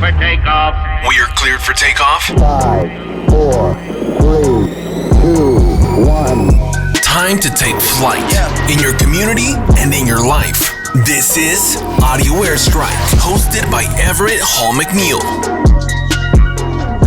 for takeoff. We are cleared for takeoff. 5, 4, 3, 2, 1. Time to take flight in your community and in your life. This is Audio Airstrike, hosted by Everett Hall-McNeill.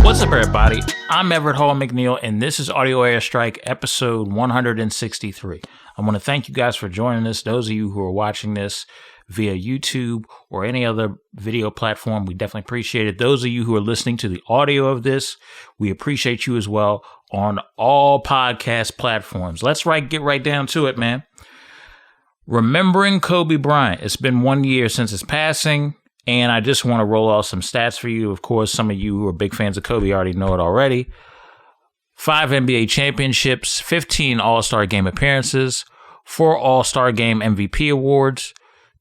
What's up, everybody? I'm Everett Hall-McNeill, and this is Audio Airstrike, episode 163. I want to thank you guys for joining us. Those of you who are watching this via YouTube or any other video platform, we definitely appreciate it. Those of you who are listening to the audio of this, we appreciate you as well on all podcast platforms. Let's get right down to it, man. Remembering Kobe Bryant. It's been 1 year since his passing, and I just want to roll off some stats for you. Of course, some of you who are big fans of Kobe already know it already. 5 NBA championships, 15 All-Star Game appearances, 4 All-Star Game MVP awards,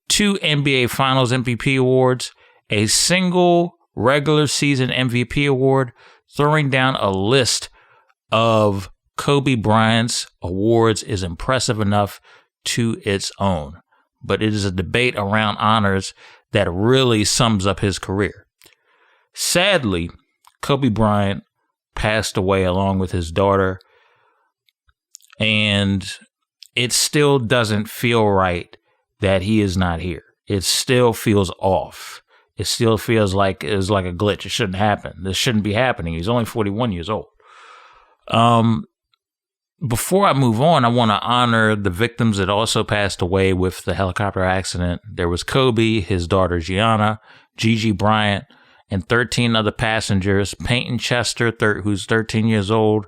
2 NBA Finals MVP awards, a single regular season MVP award, throwing down a list of Kobe Bryant's awards is impressive enough to its own. But it is a debate around honors that really sums up his career. Sadly, Kobe Bryant passed away along with his daughter, and it still doesn't feel right that he is not here. It still feels off. It still feels like it's like a glitch. It shouldn't happen. This shouldn't be happening. He's only 41 years old. Before I move on, I want to honor the victims that also passed away with the helicopter accident. There was Kobe, his daughter Gianna, Gigi Bryant, and 13 other passengers. Peyton Chester, who's 13 years old,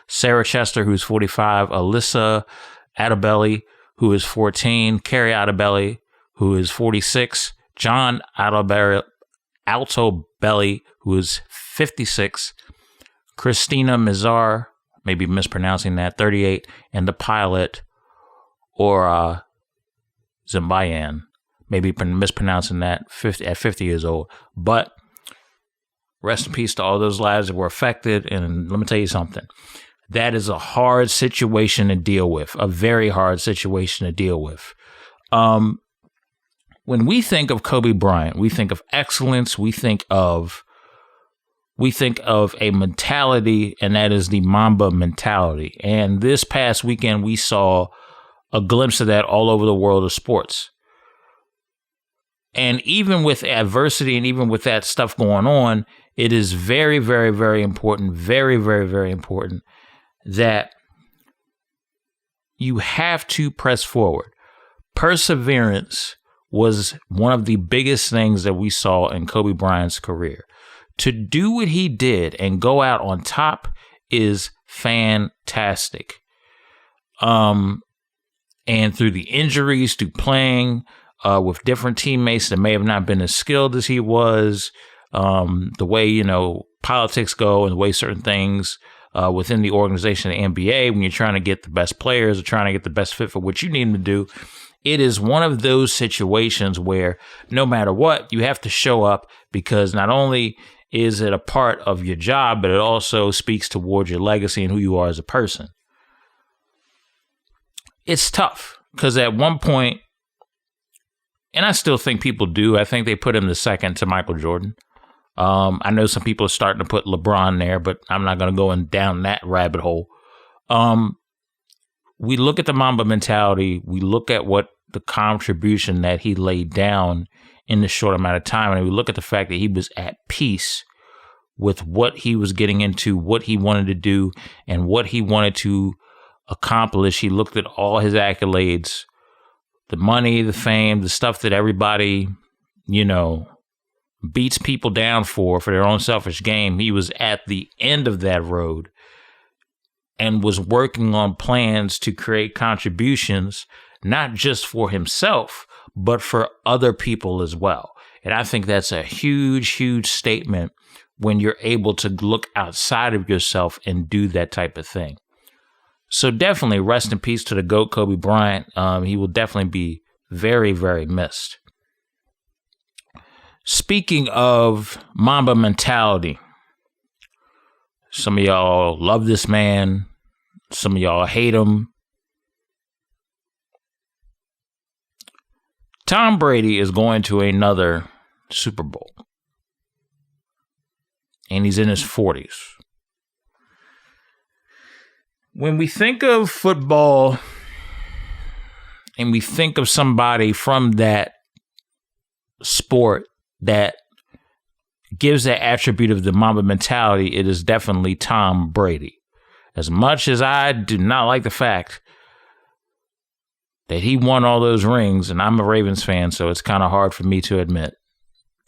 Sarah Chester, who's 45, Alyssa Adebelli, who is 14, Carrie Adebelli, who is 46, John Altobelli, who is 56, Christina Mizar, maybe mispronouncing that, 38, and the pilot, or Zimbayan, maybe mispronouncing that, at 50 years old. But rest in peace to all those lives that were affected, and let me tell you something. That is a hard situation to deal with, a very hard situation to deal with. When we think of Kobe Bryant, we think of excellence, we think of a mentality, and that is the Mamba mentality. And this past weekend, we saw a glimpse of that all over the world of sports. And even with adversity and even with that stuff going on, it is very, very, very important, very, very, very important that you have to press forward. Perseverance was one of the biggest things that we saw in Kobe Bryant's career. To do what he did and go out on top is fantastic. And through the injuries, through playing with different teammates that may have not been as skilled as he was, the way, politics go and the way certain things within the organization of the NBA, when you're trying to get the best players or trying to get the best fit for what you need them to do, it is one of those situations where no matter what, you have to show up, because not only is it a part of your job, but it also speaks towards your legacy and who you are as a person. It's tough because at one point, and I still think people do, I think they put him the second to Michael Jordan. I know some people are starting to put LeBron there, but I'm not going to go down that rabbit hole. We look at the Mamba mentality. We look at what the contribution that he laid down in the short amount of time. And we look at the fact that he was at peace with what he was getting into, what he wanted to do, and what he wanted to accomplish. He looked at all his accolades, the money, the fame, the stuff that everybody, beats people down for their own selfish gain. He was at the end of that road and was working on plans to create contributions, not just for himself, but for other people as well. And I think that's a huge, huge statement when you're able to look outside of yourself and do that type of thing. So definitely rest in peace to the GOAT, Kobe Bryant. He will definitely be very, very missed. Speaking of Mamba mentality, some of y'all love this man. Some of y'all hate him. Tom Brady is going to another Super Bowl. and he's in his 40s. When we think of football and we think of somebody from that sport that gives that attribute of the Mamba mentality, it is definitely Tom Brady. As much as I do not like the fact that he won all those rings, and I'm a Ravens fan, so it's kind of hard for me to admit,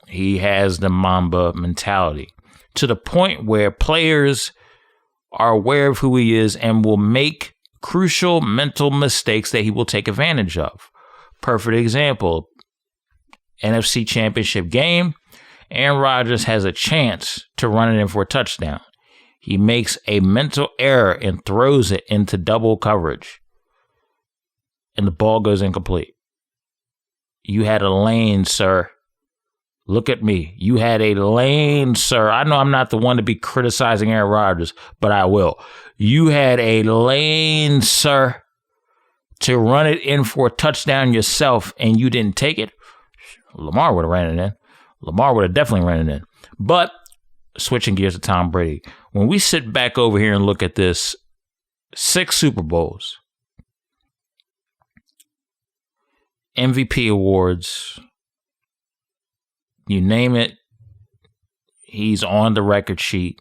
he has the Mamba mentality to the point where players are aware of who he is and will make crucial mental mistakes that he will take advantage of. Perfect example, NFC Championship game, Aaron Rodgers has a chance to run it in for a touchdown. He makes a mental error and throws it into double coverage, and the ball goes incomplete. You had a lane, sir. Look at me. You had a lane, sir. I know I'm not the one to be criticizing Aaron Rodgers, but I will. You had a lane, sir, to run it in for a touchdown yourself, and you didn't take it. Lamar would have ran it in. Lamar would have definitely ran it in. But switching gears to Tom Brady, when we sit back over here and look at this, 6 Super Bowls, MVP awards, you name it, he's on the record sheet.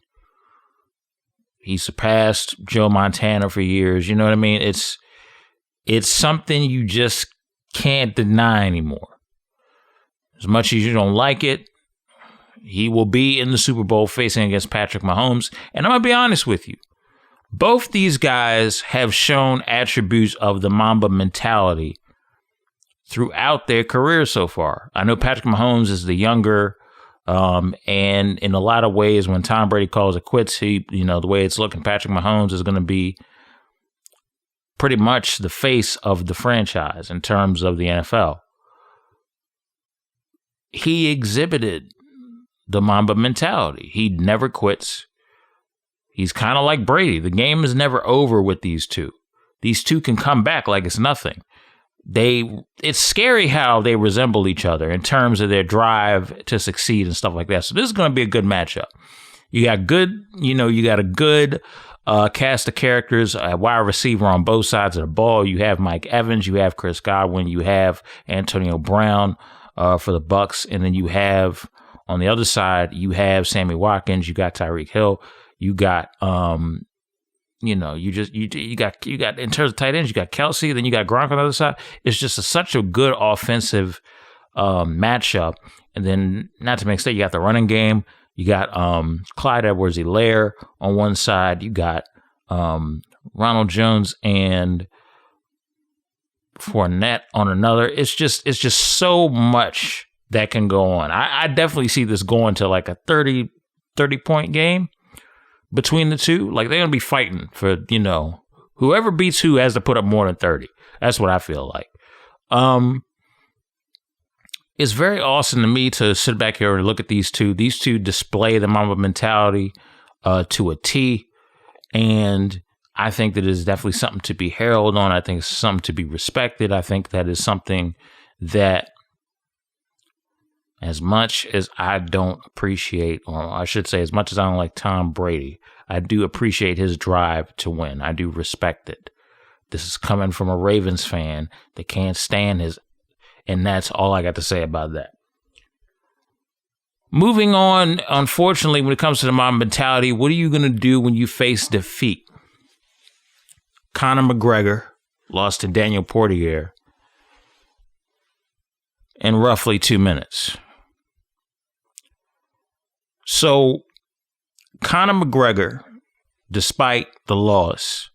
He surpassed Joe Montana for years. You know what I mean? It's something you just can't deny anymore. As much as you don't like it, he will be in the Super Bowl facing against Patrick Mahomes. And I'm going to be honest with you. Both these guys have shown attributes of the Mamba mentality throughout their careers so far. I know Patrick Mahomes is the younger, and in a lot of ways, when Tom Brady calls it quits, the way it's looking, Patrick Mahomes is going to be pretty much the face of the franchise in terms of the NFL. He exhibited the Mamba mentality. He never quits. He's kind of like Brady. The game is never over with these two. These two can come back like it's nothing. It's scary how they resemble each other in terms of their drive to succeed and stuff like that. So this is going to be a good matchup. You got a good cast of characters, a wide receiver on both sides of the ball. You have Mike Evans, you have Chris Godwin, you have Antonio Brown for the Bucks, and then you have on the other side, you have Sammy Watkins, you got Tyreek Hill, you got you got in terms of tight ends, you got Kelsey, then you got Gronk on the other side. It's just such a good offensive matchup. And then, not to make you got the running game. You got Clyde Edwards-Helaire on one side. You got Ronald Jones and Fournette on another. It's just so much that can go on. I definitely see this going to like a 30-point game between the two. Like, they're going to be fighting for, whoever beats who has to put up more than 30. That's what I feel like. It's very awesome to me to sit back here and look at these two. These two display the Mamba mentality to a T. And I think that is definitely something to be heralded on. I think it's something to be respected. I think that is something that, as much as I don't appreciate, or I should say, as much as I don't like Tom Brady, I do appreciate his drive to win. I do respect it. This is coming from a Ravens fan that can't stand his, and that's all I got to say about that. Moving on, unfortunately, when it comes to the Mamba mentality, what are you going to do when you face defeat? Conor McGregor lost to Daniel Cormier in roughly 2 minutes. So, Conor McGregor, despite the loss,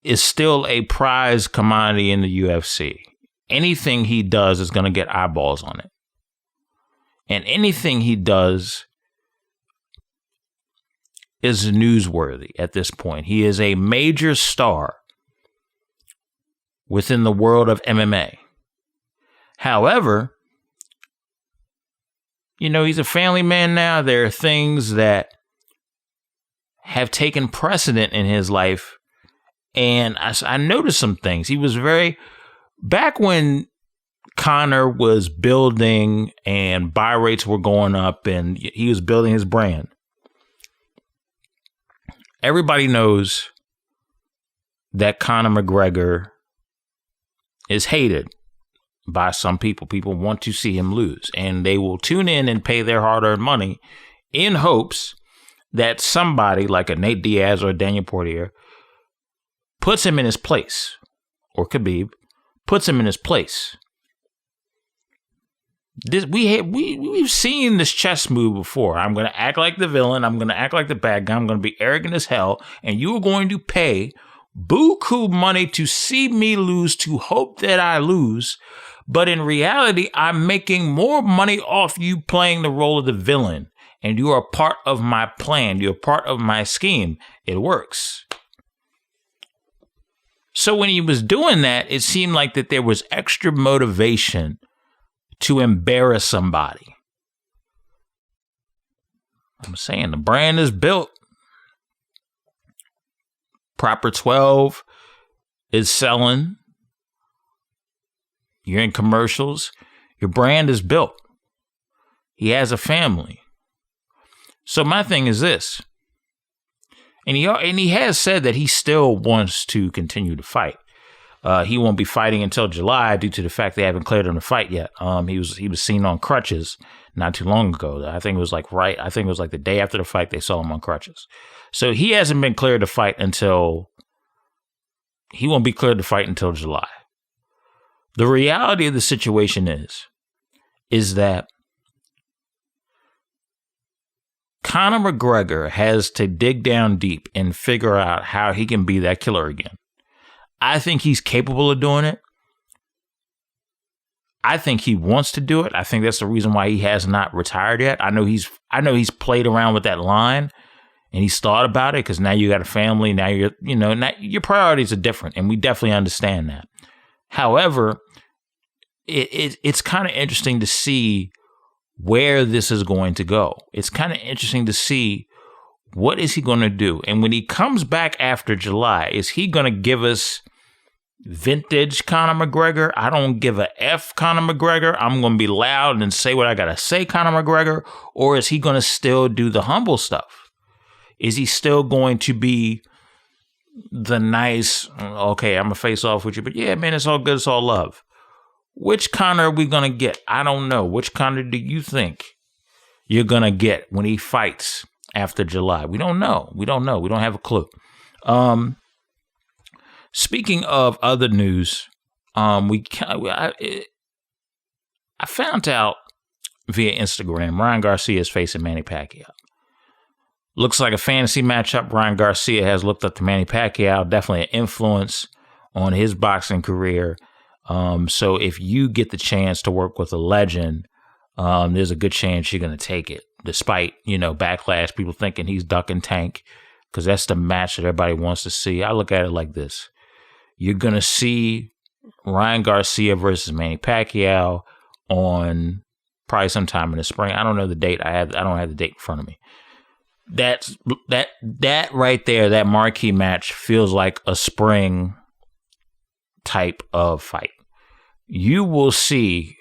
is still a prize commodity in the UFC. Anything he does is going to get eyeballs on it. And anything he does is newsworthy at this point. He is a major star within the world of MMA. However, he's a family man now. There are things that have taken precedent in his life. And I noticed some things. He was back when Conor was building and buy rates were going up and he was building his brand. Everybody knows that Conor McGregor is hated by some people. People want to see him lose, and they will tune in and pay their hard-earned money in hopes that somebody like a Nate Diaz or a Daniel Portier puts him in his place, or Khabib puts him in his place. We've seen this chess move before. I'm going to act like the villain. I'm going to act like the bad guy. I'm going to be arrogant as hell. And you are going to pay buku money to see me lose, to hope that I lose. But in reality, I'm making more money off you playing the role of the villain. And you are part of my plan. You're part of my scheme. It works. So when he was doing that, it seemed like that there was extra motivation to embarrass somebody. I'm saying the brand is built. Proper 12 is selling. You're in commercials. Your brand is built. He has a family. So my thing is this. And he has said that he still wants to continue to fight. He won't be fighting until July due to the fact they haven't cleared him to fight yet. He was seen on crutches not too long ago. I think it was like the day after the fight they saw him on crutches. So he hasn't been cleared to fight he won't be cleared to fight until July. The reality of the situation is that Conor McGregor has to dig down deep and figure out how he can be that killer again. I think he's capable of doing it. I think he wants to do it. I think that's the reason why he has not retired yet. I know he's played around with that line and he's thought about it because now you got a family. Now now your priorities are different, and we definitely understand that. However, it's kind of interesting to see where this is going to go. It's kind of interesting to see what is he going to do. And when he comes back after July, is he going to give us vintage Conor McGregor? I don't give a F Conor McGregor. I'm going to be loud and say what I got to say Conor McGregor. Or is he going to still do the humble stuff? Is he still going to be the nice, okay, I'm going to face off with you, but yeah, man, it's all good. It's all love. Which Conor are we going to get? I don't know. Which Conor do you think you're going to get when he fights after July? We don't know. We don't have a clue. Speaking of other news, I found out via Instagram Ryan Garcia is facing Manny Pacquiao. Looks like a fantasy matchup. Ryan Garcia has looked up to Manny Pacquiao, definitely an influence on his boxing career. So if you get the chance to work with a legend, there's a good chance you're going to take it, despite, backlash, people thinking he's ducking Tank, because that's the match that everybody wants to see. I look at it like this. You're going to see Ryan Garcia versus Manny Pacquiao on probably sometime in the spring. I don't know the date. I don't have the date in front of me. That right there, that marquee match feels like a spring type of fight. You will see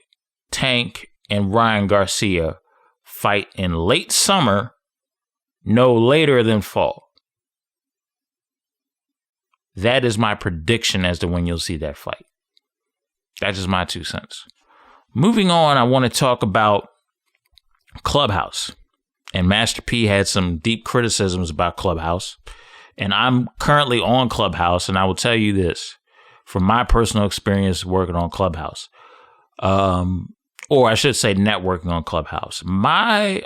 Tank and Ryan Garcia fight in late summer, no later than fall. That is my prediction as to when you'll see that fight. That's just my 2 cents. Moving on, I want to talk about Clubhouse. And Master P had some deep criticisms about Clubhouse. And I'm currently on Clubhouse, and I will tell you this. From my personal experience working on Clubhouse, or I should say networking on Clubhouse, my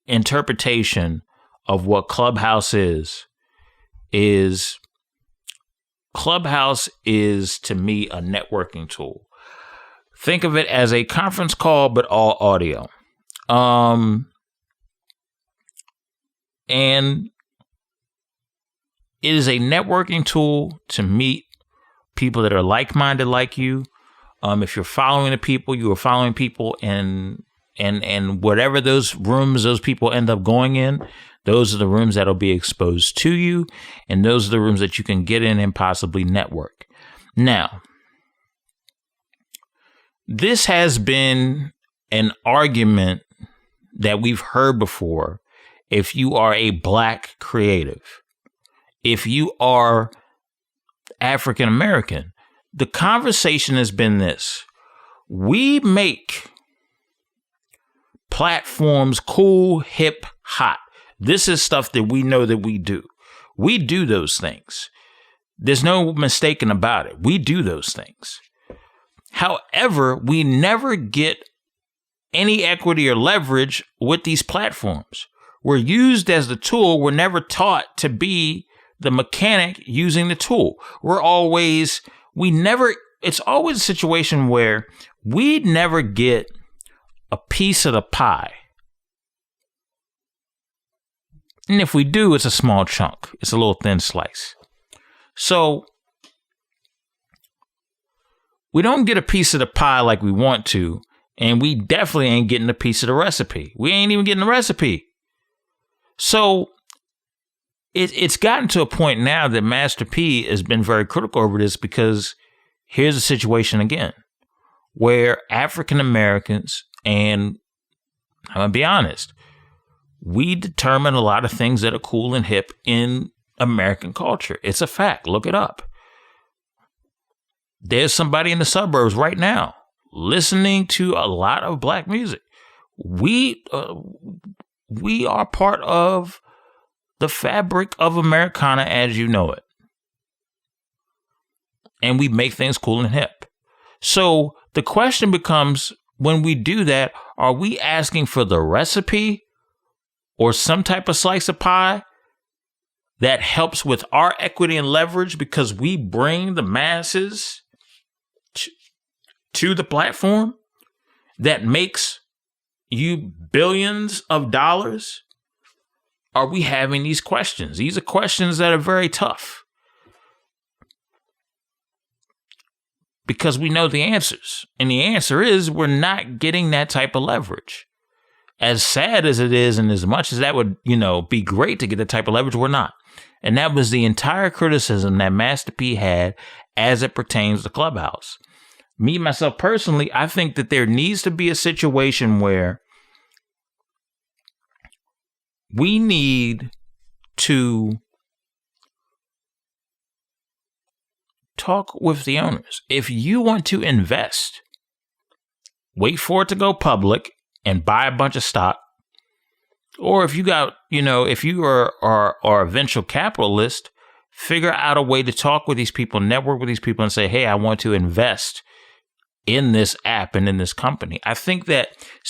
interpretation of what Clubhouse is Clubhouse is, to me, a networking tool. Think of it as a conference call, but all audio. And it is a networking tool to meet people that are like-minded like you. If you're following the people, you are following people, and whatever those rooms those people end up going in, those are the rooms that'll be exposed to you, and those are the rooms that you can get in and possibly network. Now, This has been an argument that we've heard before. If you are a black creative, if you are African American, the conversation has been this. We make platforms cool, hip, hot. This is stuff that we know that we do. We do those things. There's no mistaking about it. We do those things. However, we never get any equity or leverage with these platforms. We're used as the tool. We're never taught to be the mechanic using the tool. It's always a situation where we never get a piece of the pie. And if we do, it's a small chunk. It's a little thin slice. So we don't get a piece of the pie like we want to, and we definitely ain't getting a piece of the recipe. We ain't even getting the recipe. So it's gotten to a point now that Master P has been very critical over this, because here's a situation again where African Americans, and I'm going to be honest, we determine a lot of things that are cool and hip in American culture. It's a fact. Look it up. There's somebody in the suburbs right now listening to a lot of black music. We are part of the fabric of Americana as you know it. And we make things cool and hip. So the question becomes, when we do that, are we asking for the recipe or some type of slice of pie that helps with our equity and leverage because we bring the masses to the platform that makes you billions of dollars? Are we having these questions? These are questions that are very tough, because we know the answers. And the answer is we're not getting that type of leverage. As sad as it is, and as much as that would, be great to get the type of leverage, we're not. And that was the entire criticism that Master P had as it pertains to Clubhouse. Me, myself personally, I think that there needs to be a situation where we need to talk with the owners. If you want to invest, wait for it to go public and buy a bunch of stock. Or if you got, if you are a venture capitalist, figure out a way to talk with these people, network with these people, and say, hey, I want to invest in this app and in this company. I think that,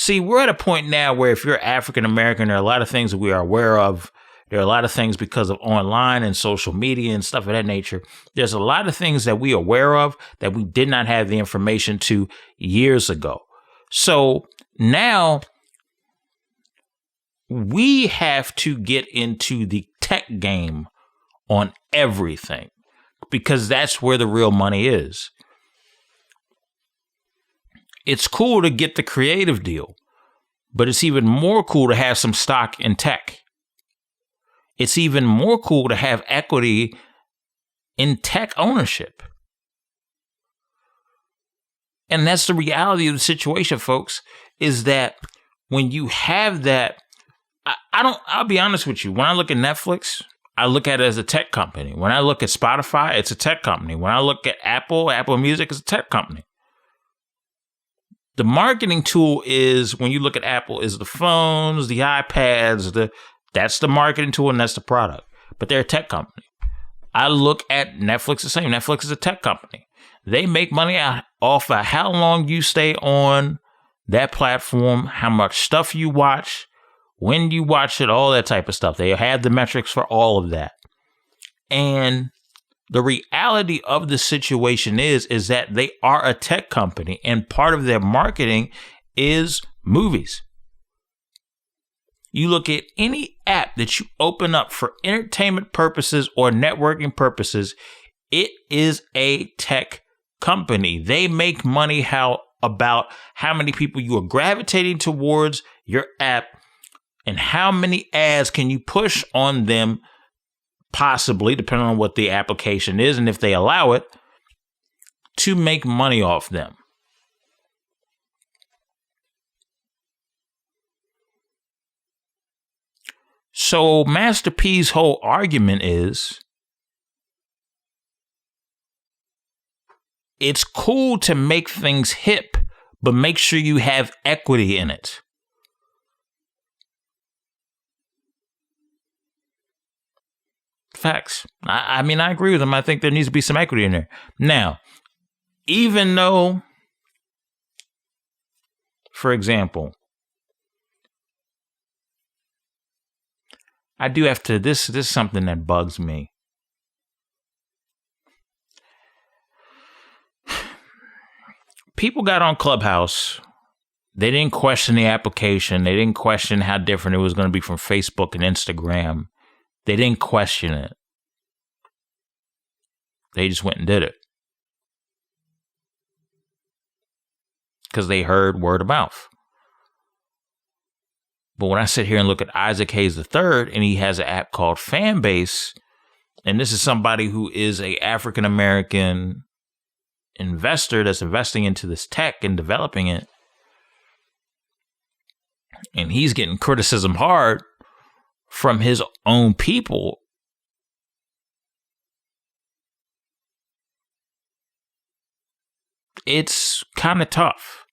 we're at a point now where if you're African American, there are a lot of things that we are aware of. There are a lot of things because of online and social media and stuff of that nature. There's a lot of things that we are aware of that we did not have the information to years ago. So now we have to get into the tech game on everything, because that's where the real money is. It's cool to get the creative deal, but it's even more cool to have some stock in tech. It's even more cool to have equity in tech ownership. And that's the reality of the situation, folks, is that when you have that, I'll be honest with you. When I look at Netflix, I look at it as a tech company. When I look at Spotify, it's a tech company. When I look at Apple Music is a tech company. The marketing tool is, when you look at Apple, is the phones, the iPads, that's the marketing tool, and that's the product. But they're a tech company. I look at Netflix the same. Netflix is a tech company. They make money off of how long you stay on that platform, how much stuff you watch, when you watch it, all that type of stuff. They have the metrics for all of that. And the reality of the situation is that they are a tech company, and part of their marketing is movies. You look at any app that you open up for entertainment purposes or networking purposes, it is a tech company. They make money about how many people you are gravitating towards your app and how many ads can you push on them, possibly, depending on what the application is and if they allow it, to make money off them. So Master P's whole argument is it's cool to make things hip, but make sure you have equity in it. Facts. I mean, I agree with him. I think there needs to be some equity in there. Now, even though, for example, I do have to, this is something that bugs me. People got on Clubhouse. They didn't question the application. They didn't question how different it was going to be from Facebook and Instagram. They didn't question it. They just went and did it. Because they heard word of mouth. But when I sit here and look at Isaac Hayes III, and he has an app called Fanbase, and this is somebody who is an African-American investor that's investing into this tech and developing it, and he's getting criticism hard from his own people. It's kind of tough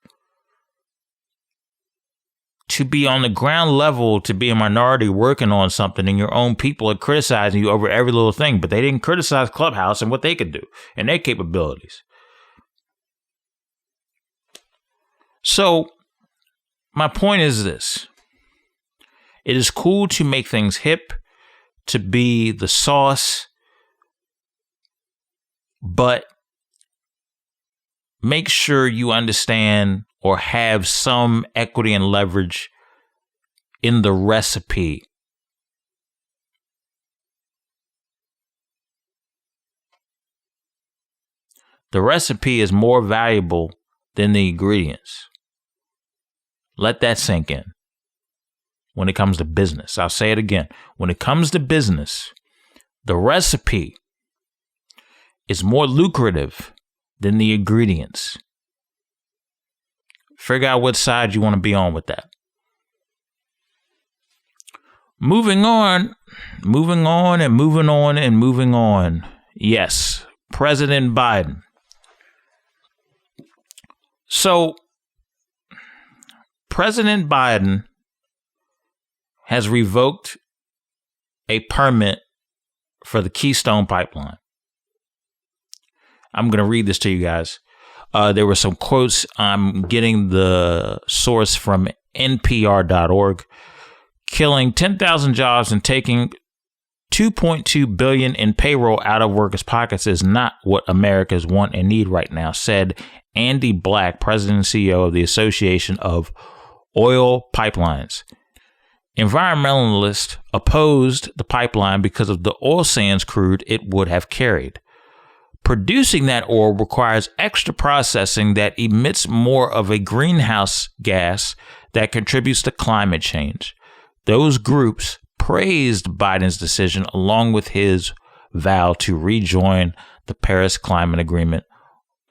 to be on the ground level, to be a minority working on something, and your own people are criticizing you over every little thing, but they didn't criticize Clubhouse and what they could do and their capabilities. So my point is this. It is cool to make things hip, to be the sauce, but make sure you understand or have some equity and leverage in the recipe. The recipe is more valuable than the ingredients. Let that sink in. When it comes to business, I'll say it again. When it comes to business, the recipe is more lucrative than the ingredients. Figure out what side you want to be on with that. Moving on. Yes, President Biden. So, President Biden has revoked a permit for the Keystone Pipeline. I'm going to read this to you guys. There were some quotes. I'm getting the source from NPR.org. Killing 10,000 jobs and taking $2.2 billion in payroll out of workers' pockets is not what Americans want and need right now, said Andy Black, president and CEO of the Association of Oil Pipelines. Environmentalists opposed the pipeline because of the oil sands crude it would have carried. Producing that oil requires extra processing that emits more of a greenhouse gas that contributes to climate change. Those groups praised Biden's decision along with his vow to rejoin the Paris Climate Agreement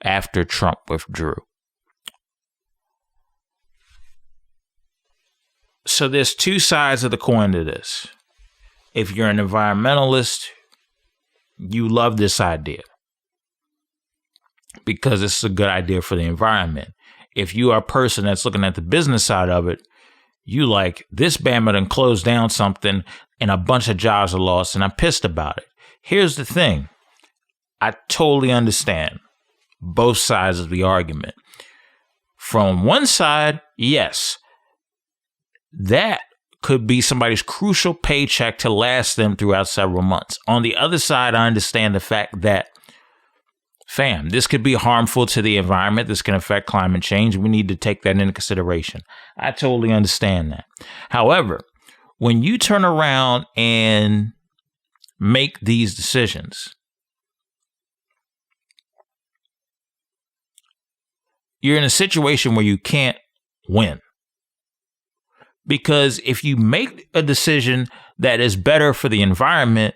after Trump withdrew. So there's two sides of the coin to this. If you're an environmentalist, you love this idea because it's a good idea for the environment. If you are a person that's looking at the business side of it, you like, this Bama done closed down something and a bunch of jobs are lost and I'm pissed about it. Here's the thing. I totally understand both sides of the argument. From one side, yes, that could be somebody's crucial paycheck to last them throughout several months. On the other side, I understand the fact that, fam, this could be harmful to the environment. This can affect climate change. We need to take that into consideration. I totally understand that. However, when you turn around and make these decisions, you're in a situation where you can't win. Because if you make a decision that is better for the environment,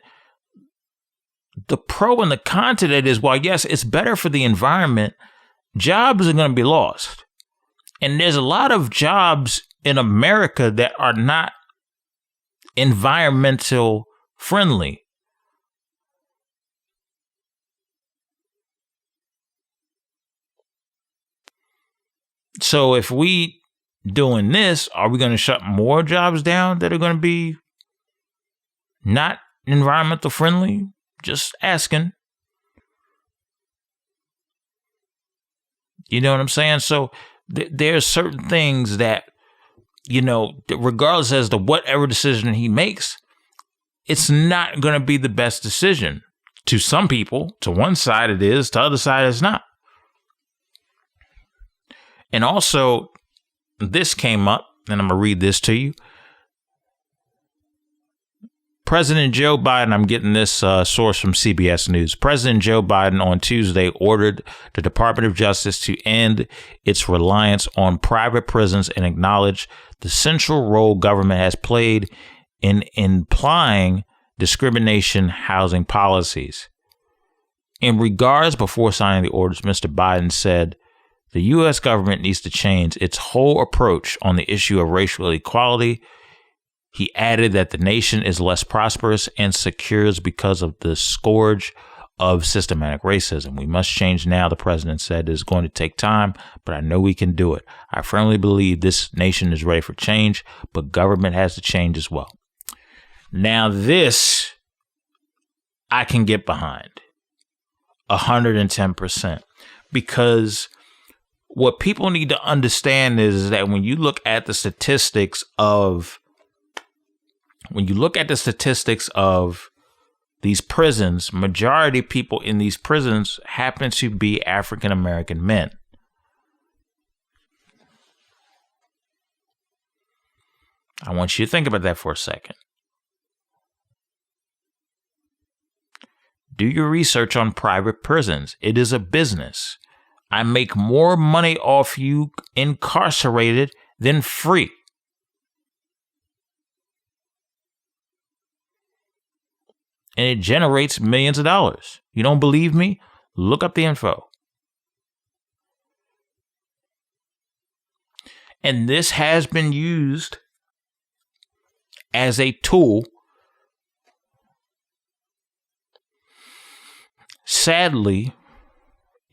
the pro and the con to that is, while yes, it's better for the environment, jobs are going to be lost. And there's a lot of jobs in America that are not environmental friendly. So if we doing this, are we going to shut more jobs down that are going to be not environmental friendly? Just asking. You know what I'm saying? So there's certain things that, you know, regardless as to whatever decision he makes, it's not going to be the best decision. To some people, to one side it is, to the other side it's not. And also, this came up, and I'm going to read this to you. President Joe Biden, I'm getting this source from CBS News. President Joe Biden on Tuesday ordered the Department of Justice to end its reliance on private prisons and acknowledge the central role government has played in implying discrimination housing policies. In regards, before signing the orders, Mr. Biden said, the U.S. government needs to change its whole approach on the issue of racial equality. He added that the nation is less prosperous and secure because of the scourge of systematic racism. We must change now, the president said. It is going to take time, but I know we can do it. I firmly believe this nation is ready for change, but government has to change as well. Now this I can get behind 110%, because what people need to understand is that when you look at the statistics of these prisons, majority of people in these prisons happen to be African American men. I want you to think about that for a second. Do your research on private prisons. It is a business. I make more money off you incarcerated than free. And it generates millions of dollars. You don't believe me? Look up the info. And this has been used as a tool, sadly,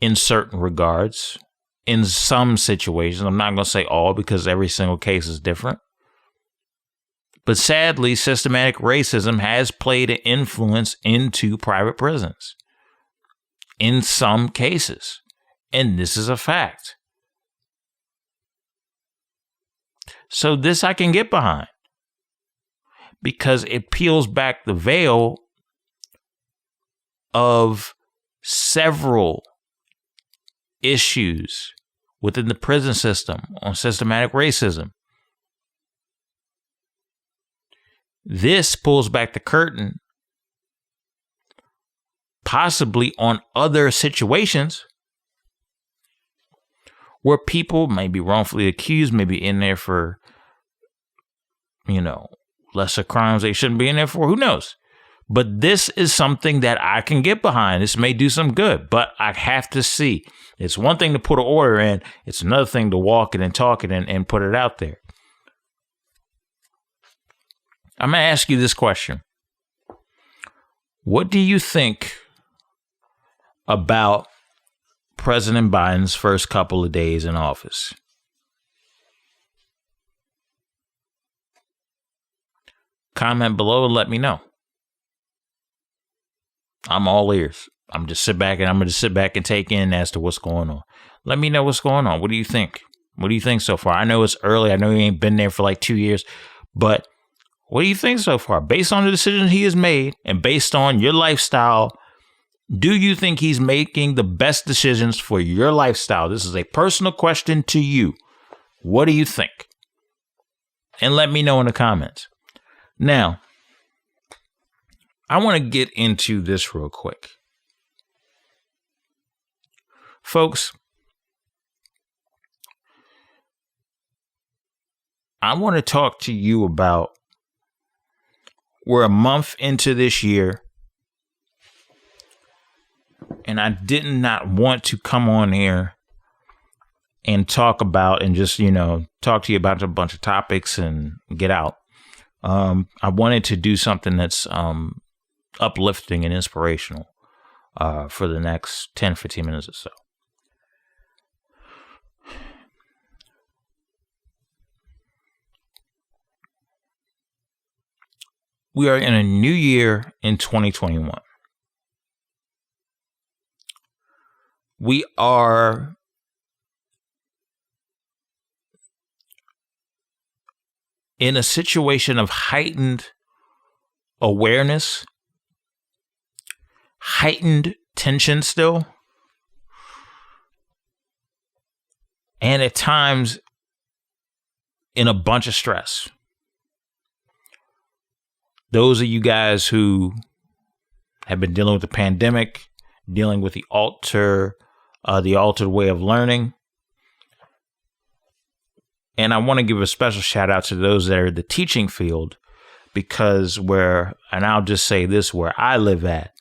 in certain regards, in some situations. I'm not going to say all, because every single case is different. But sadly, systematic racism has played an influence into private prisons in some cases. And this is a fact. So this I can get behind, because it peels back the veil of several issues within the prison system on systematic racism. This pulls back the curtain, possibly on other situations where people may be wrongfully accused, may be in there for, lesser crimes they shouldn't be in there for. Who knows? But this is something that I can get behind. This may do some good, but I have to see. It's one thing to put an order in. It's another thing to walk it and talk it and put it out there. I'm going to ask you this question. What do you think about President Biden's first couple of days in office? Comment below and let me know. I'm all ears. I'm going to sit back and take in as to what's going on. Let me know what's going on. What do you think? What do you think so far? I know it's early. I know you ain't been there for like 2 years, but what do you think so far? Based on the decisions he has made and based on your lifestyle, do you think he's making the best decisions for your lifestyle? This is a personal question to you. What do you think? And let me know in the comments. Now, I want to get into this real quick. Folks, I want to talk to you about, we're a month into this year, and I did not want to come on here and talk about and just, talk to you about a bunch of topics and get out. I wanted to do something that's uplifting and inspirational for the next 10, 15 minutes or so. We are in a new year in 2021. We are in a situation of heightened awareness, heightened tension still, and at times in a bunch of stress. Those of you guys who have been dealing with the pandemic, dealing with the altered way of learning. And I want to give a special shout out to those that are in the teaching field, because and I'll just say this, where I live at,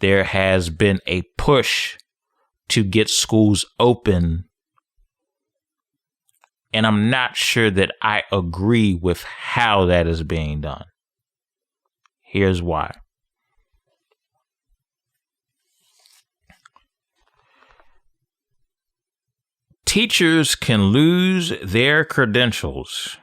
there has been a push to get schools open. And I'm not sure that I agree with how that is being done. Here's why. Teachers can lose their credentials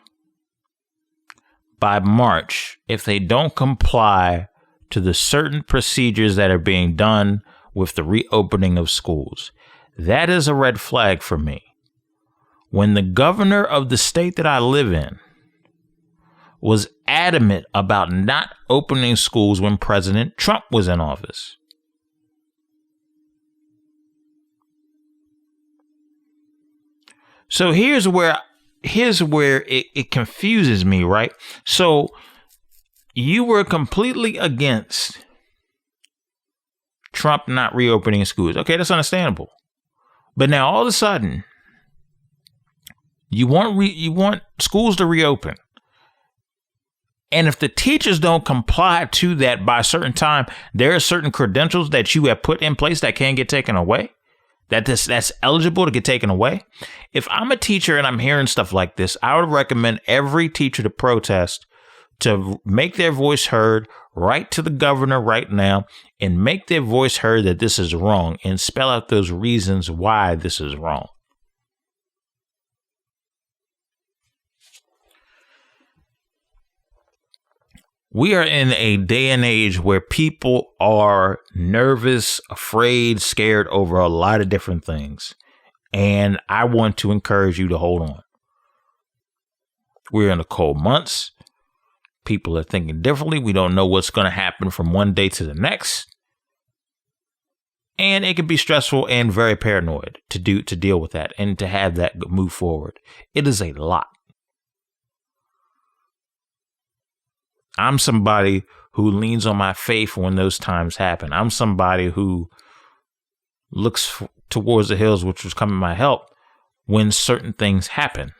by March if they don't comply to the certain procedures that are being done with the reopening of schools. That is a red flag for me. When the governor of the state that I live in was adamant about not opening schools when President Trump was in office. So here's where it confuses me, right? So you were completely against Trump not reopening schools. Okay, that's understandable. But now all of a sudden, you want schools to reopen. And if the teachers don't comply to that by a certain time, there are certain credentials that you have put in place that can get taken away. That's eligible to get taken away. If I'm a teacher and I'm hearing stuff like this, I would recommend every teacher to protest, to make their voice heard, write to the governor right now and make their voice heard that this is wrong and spell out those reasons why this is wrong. We are in a day and age where people are nervous, afraid, scared over a lot of different things. And I want to encourage you to hold on. We're in the cold months. People are thinking differently. We don't know what's going to happen from one day to the next. And it can be stressful and very paranoid to deal with that and to have that move forward. It is a lot. I'm somebody who leans on my faith when those times happen. I'm somebody who looks towards the hills, which was coming my help when certain things happen.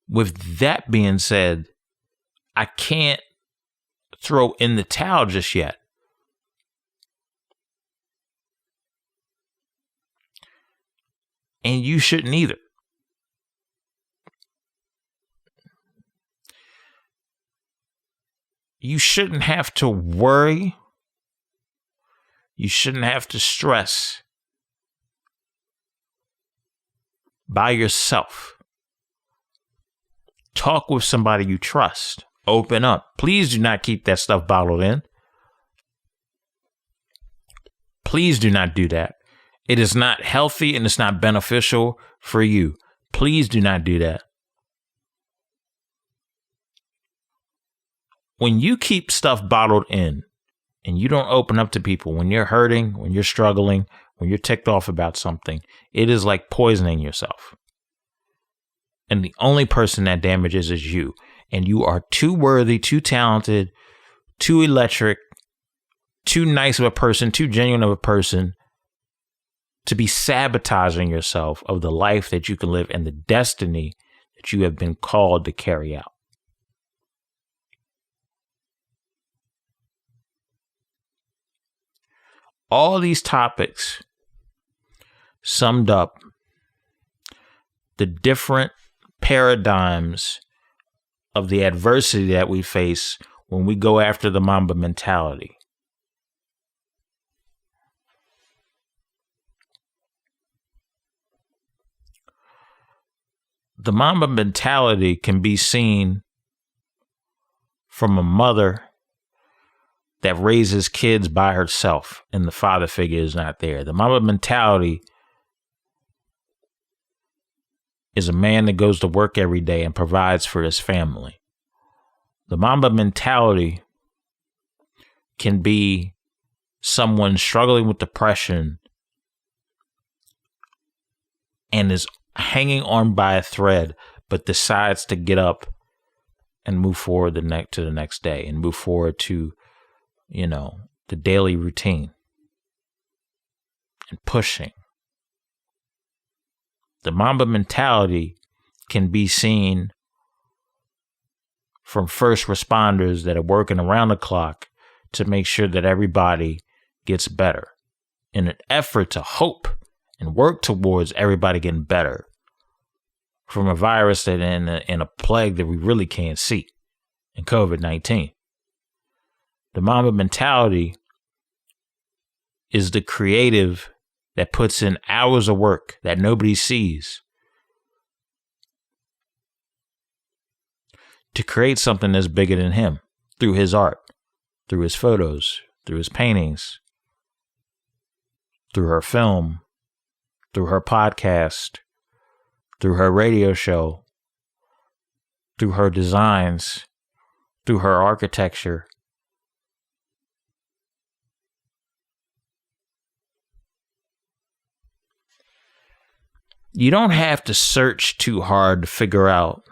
With that being said, I can't throw in the towel just yet. And you shouldn't either. You shouldn't have to worry. You shouldn't have to stress by yourself. Talk with somebody you trust. Open up. Please do not keep that stuff bottled in. Please do not do that. It is not healthy and it's not beneficial for you. Please do not do that. When you keep stuff bottled in and you don't open up to people, when you're hurting, when you're struggling, when you're ticked off about something, it is like poisoning yourself. And the only person that damages is you. And you are too worthy, too talented, too electric, too nice of a person, too genuine of a person to be sabotaging yourself of the life that you can live and the destiny that you have been called to carry out. All these topics summed up the different paradigms of the adversity that we face when we go after the Mamba mentality. The Mamba mentality can be seen from a mother that raises kids by herself and the father figure is not there. The Mamba mentality is a man that goes to work every day and provides for his family. The Mamba mentality can be someone struggling with depression and is hanging on by a thread, but decides to get up and move forward to the next day and move forward to, the daily routine and pushing. The Mamba mentality can be seen from first responders that are working around the clock to make sure that everybody gets better in an effort to hope and work towards everybody getting better from a virus that in a plague that we really can't see in COVID-19. The Mamba mentality is the creative that puts in hours of work that nobody sees to create something that's bigger than him through his art, through his photos, through his paintings, through her film, through her podcast, through her radio show, through her designs, through her architecture. You don't have to search too hard to figure out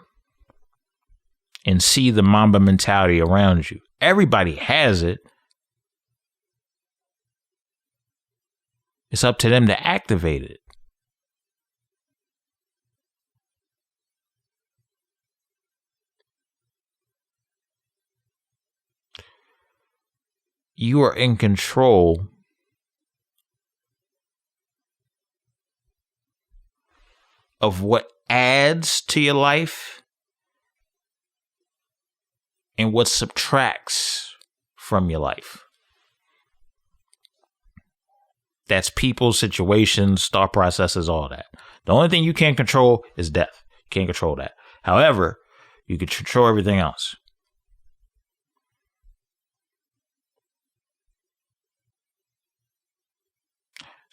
and see the Mamba mentality around you. Everybody has it. It's up to them to activate it. You are in control of what adds to your life and what subtracts from your life. That's people, situations, thought processes, all that. The only thing you can't control is death. You can't control that. However, you can control everything else.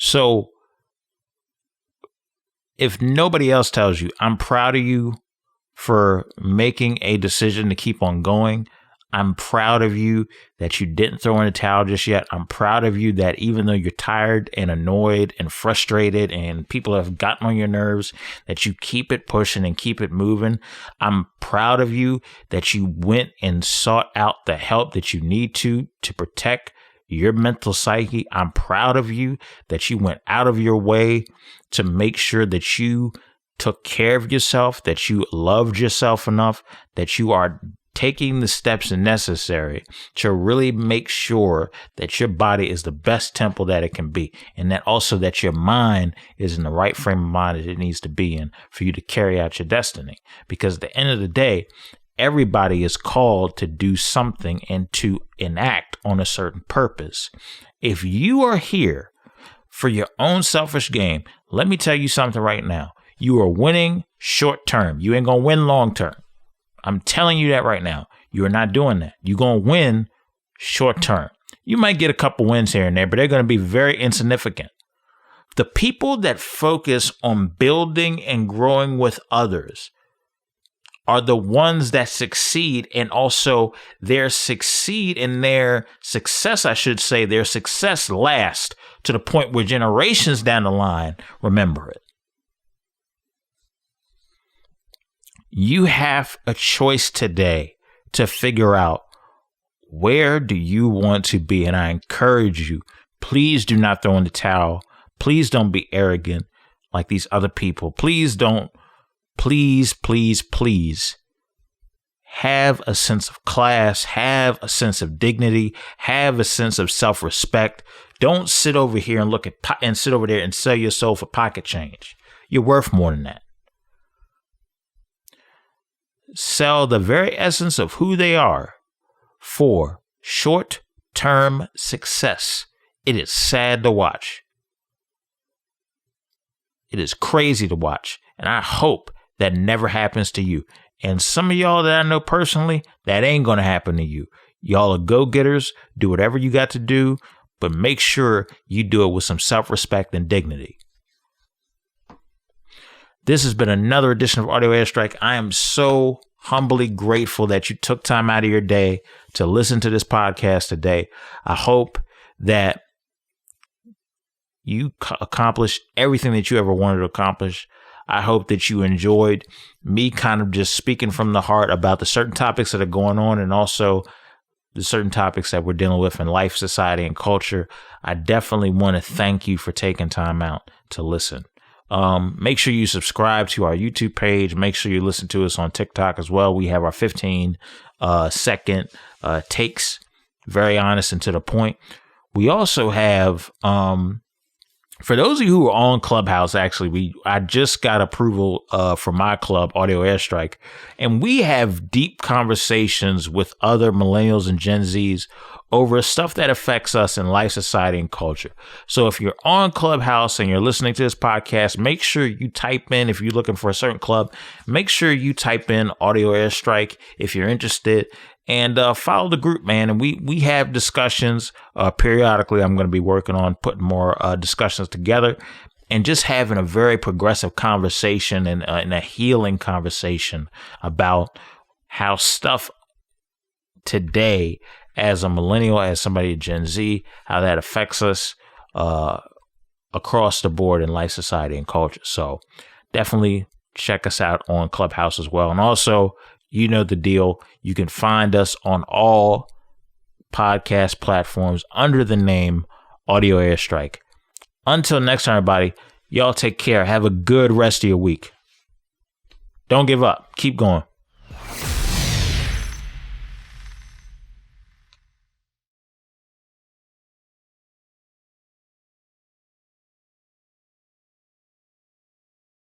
So, if nobody else tells you, I'm proud of you for making a decision to keep on going. I'm proud of you that you didn't throw in the towel just yet. I'm proud of you that even though you're tired and annoyed and frustrated and people have gotten on your nerves, that you keep it pushing and keep it moving. I'm proud of you that you went and sought out the help that you need to protect your mental psyche. I'm proud of you that you went out of your way to make sure that you took care of yourself, that you loved yourself enough, that you are taking the steps necessary to really make sure that your body is the best temple that it can be. And that also that your mind is in the right frame of mind that it needs to be in for you to carry out your destiny. Because at the end of the day, everybody is called to do something and to enact on a certain purpose. If you are here for your own selfish game, let me tell you something right now. You are winning short term. You ain't going to win long term. I'm telling you that right now. You are not doing that. You're going to win short term. You might get a couple wins here and there, but they're going to be very insignificant. The people that focus on building and growing with others are the ones that succeed, and also their succeed in their success, I should say, their success lasts to the point where generations down the line remember it. You have a choice today to figure out where do you want to be, and I encourage you, please do not throw in the towel. Please don't be arrogant like these other people. Please don't. Please, please, please have a sense of class, have a sense of dignity, have a sense of self-respect. Don't sit over here and sit over there and sell your soul for pocket change. You're worth more than that. sell the very essence of who they are for short-term success. It is sad to watch. It is crazy to watch. And I hope that never happens to you. And some of y'all that I know personally, that ain't going to happen to you. Y'all are go-getters. Do whatever you got to do, but make sure you do it with some self-respect and dignity. This has been another edition of Audio Airstrike. I am so humbly grateful that you took time out of your day to listen to this podcast today. I hope that you accomplished everything that you ever wanted to accomplish. I hope that you enjoyed me kind of just speaking from the heart about the certain topics that are going on and also the certain topics that we're dealing with in life, society, and culture. I definitely want to thank you for taking time out to listen. Make sure you subscribe to our YouTube page. Make sure you listen to us on TikTok as well. We have our 15-second takes, very honest and to the point. We also have, for those of you who are on Clubhouse, actually, I just got approval from my club, Audio Airstrike, and we have deep conversations with other millennials and Gen Zs over stuff that affects us in life, society, and culture. So if you're on Clubhouse and you're listening to this podcast, make sure you type in, if you're looking for a certain club, make sure you type in Audio Airstrike if you're interested. And follow the group, man. And we have discussions periodically. I'm going to be working on putting more discussions together and just having a very progressive conversation and a healing conversation about how stuff today as a millennial, as somebody at Gen Z, how that affects us across the board in life, society, and culture. So definitely check us out on Clubhouse as well. And also, you know the deal. You can find us on all podcast platforms under the name Audio Airstrike. Until next time, everybody, y'all take care. Have a good rest of your week. Don't give up. Keep going.